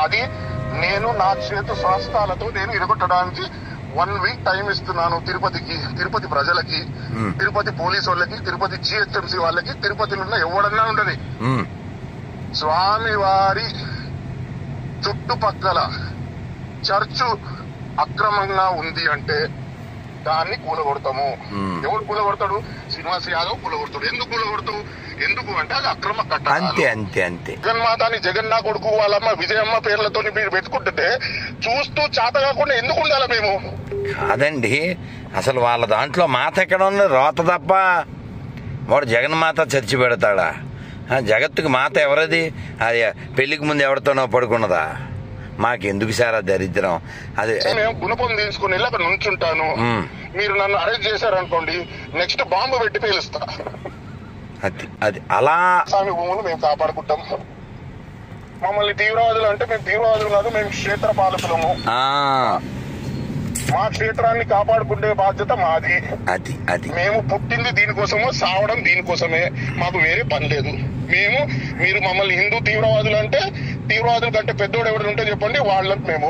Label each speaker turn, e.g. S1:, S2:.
S1: అది నేను నా చేతు స్వస్థాలతో నేను ఇరగొట్టడానికి 1 వీక్ టైం ఇస్తున్నాను తిరుపతికి, తిరుపతి ప్రజలకి, తిరుపతి పోలీసు వాళ్ళకి, తిరుపతి GHMC వాళ్ళకి, తిరుపతిలో ఉన్న ఎవడన్నా ఉండదు. స్వామి వారి చుట్టుపక్కల చర్చు అక్రమంగా ఉంది అంటే దాన్ని కూలగొడతాము. ఎవడు కూలగొడతాడు? శ్రీనివాస్ యాదవ్ కూలగొడతాడు. ఎందుకు కూలగొడతావు? ఎందుకు అంటే అది అక్రమ కట్టడం.
S2: అంతే అంతే అంతే.
S1: జగన్మాతని జగన్నా కొడుకు వాళ్ళమ్మ విజయమ్మ పేర్లతో మీరు పెట్టుకుంటుంటే చూస్తూ చేత కాకుండా ఎందుకు ఉండాలి మేము?
S2: కాదండి, అసలు వాళ్ళ దాంట్లో మాత ఎక్కడ ఉంది? రోత తప్ప. వాడు జగన్మాత చర్చి పెడతాడా? జగత్తుకి మాత ఎవరది? అది పెళ్లికి ముందు ఎవరితోనో పడుకున్నదా? మాకెందుకు సార్ ఆ దరిద్రం? అదే
S1: మేము గుణపం తీసుకుని వెళ్ళి అక్కడ నుంచుంటాను. మీరు నన్ను అరెస్ట్ చేశారనుకోండి, నెక్స్ట్ బాంబు పెట్టి పేలుస్తా.
S2: అది అలా
S1: స్వామి భూములు మేము కాపాడుకుంటాం. మమ్మల్ని తీవ్రవాదులు అంటే మేము తీవ్రవాదులు కాదు, మేము క్షేత్ర పాలకులము. మా క్షేత్రాన్ని కాపాడుకునే బాధ్యత మాది.
S2: అది
S1: మేము పుట్టింది దీనికోసమో, సావడం దీనికోసమే. మాకు వేరే పని లేదు. మీరు మమ్మల్ని హిందూ తీవ్రవాదులు అంటే, తీవ్రవాదుల కంటే పెద్దోడు ఎవడు ఉంటే చెప్పండి, వాళ్ళకి మేము